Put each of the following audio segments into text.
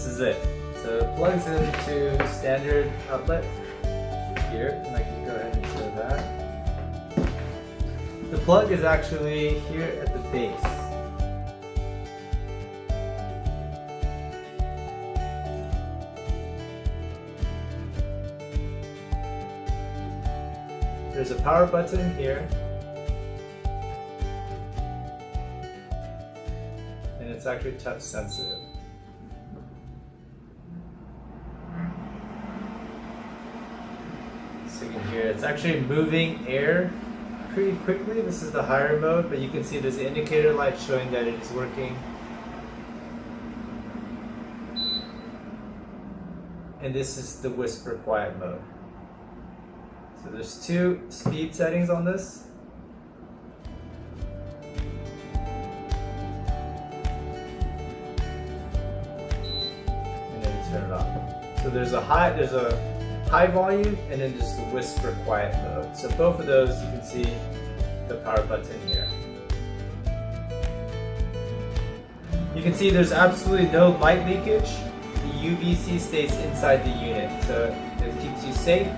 is it. So it plugs into standard outlet here, and I can go ahead and show that. The plug is actually here at the base. There's a power button here, and it's actually touch sensitive. So you can hear it's actually moving air pretty quickly. This is the higher mode, but you can see there's an indicator light showing that it is working. And this is the whisper quiet mode. So there's two speed settings on this. And then you turn it off. So there's a high volume, and then there's the whisper quiet mode. So both of those, you can see the power button here. You can see there's absolutely no light leakage. The UVC stays inside the unit, so it keeps you safe.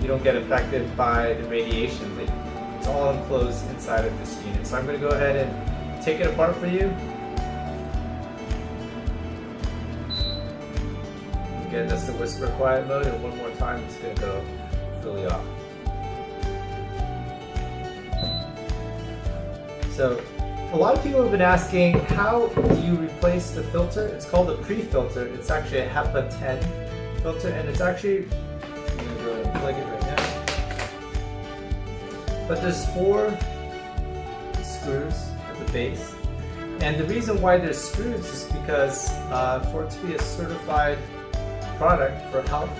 You don't get affected by the radiation leak. It's all enclosed inside of this unit. So I'm going to go ahead and take it apart for you. Again, that's the whisper quiet mode, and one more time it's going to go fully off. So a lot of people have been asking, how do you replace the filter? It's called a pre-filter. It's actually a HEPA 10 filter, and it's actually, I'm going to go ahead and plug it right now. But there's 4 screws at the base. And the reason why there's screws is because for it to be a certified product for health,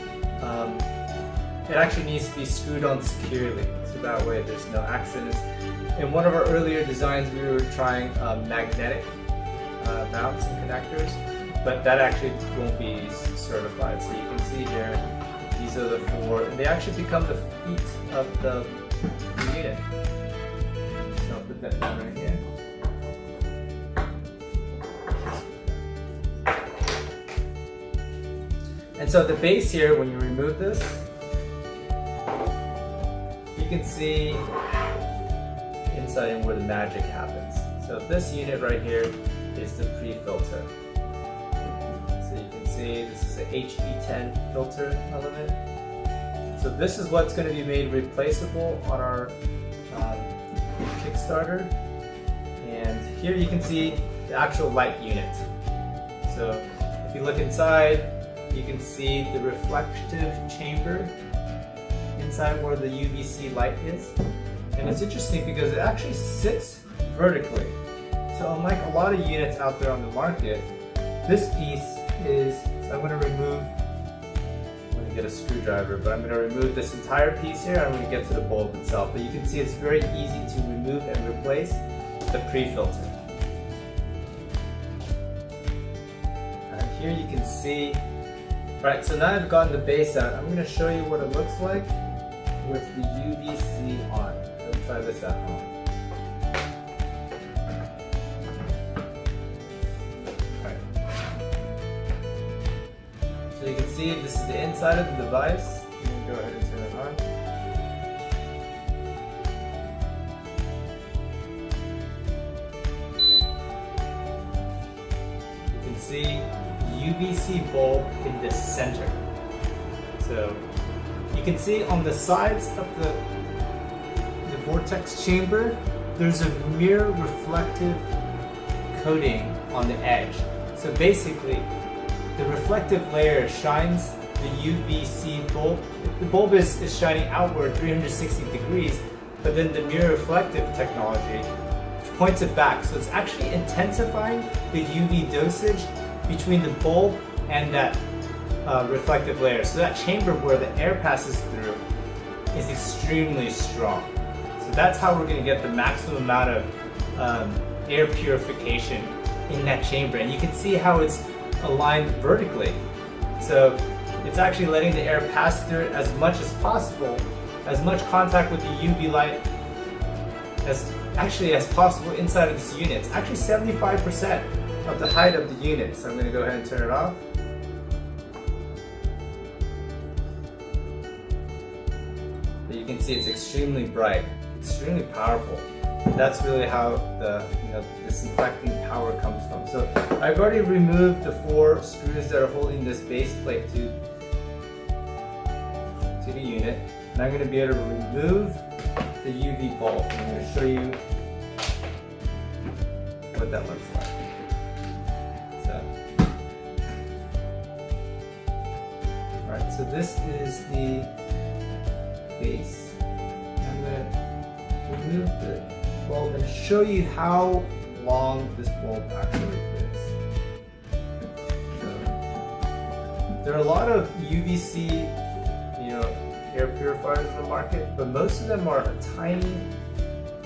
it actually needs to be screwed on securely, so that way there's no accidents. In one of our earlier designs, we were trying magnetic mounts and connectors, but that actually won't be certified. So you can see here, these are the 4, and they actually become the feet of the unit. So I'll put that down right here. And so the base here, when you remove this, you can see inside and where the magic happens. So this unit right here is the pre-filter. So you can see this is a HE10 filter element. So this is what's going to be made replaceable on our Kickstarter. And here you can see the actual light unit. So if you look inside, you can see the reflective chamber inside where the UVC light is. And it's interesting because it actually sits vertically. So unlike a lot of units out there on the market, this piece is, so I'm going to remove, I'm going to get a screwdriver, but I'm going to remove this entire piece here. I'm going to get to the bulb itself. But you can see it's very easy to remove and replace the pre-filter. And here you can see. Right, so now I've gotten the base out, I'm going to show you what it looks like with the UVC on. Let's try this at home. Right. So you can see this is the inside of the device. I'm going to go ahead and turn it on. You can see UVC bulb in the center. So you can see on the sides of the vortex chamber, there's a mirror reflective coating on the edge. So basically, the reflective layer shines the UVC bulb. The bulb is shining outward 360 degrees, but then the mirror reflective technology points it back. So it's actually intensifying the UV dosage between the bulb and that reflective layer. So that chamber where the air passes through is extremely strong. So that's how we're going to get the maximum amount of air purification in that chamber. And you can see how it's aligned vertically. So it's actually letting the air pass through it as much as possible, as much contact with the UV light as possible inside of this unit. It's actually 75% of the height of the unit. So I'm going to go ahead and turn it off. But you can see it's extremely bright, extremely powerful. That's really how the this inflecting power comes from. So I've already removed the 4 screws that are holding this base plate to the unit, and I'm going to be able to remove the UV bulb. I'm going to show you what that looks like. Alright, so this is the base. I'm going to remove the bulb and show you how long this bulb actually is. So, there are a lot of UVC air purifiers in the market, but most of them are a tiny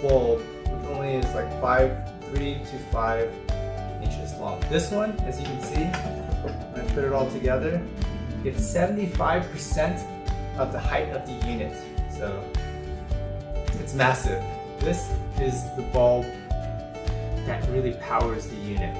bulb which only is like 3 to 5 inches long. This one, as you can see, when I put it all together, it's 75% of the height of the unit. So it's massive. This is the bulb that really powers the unit.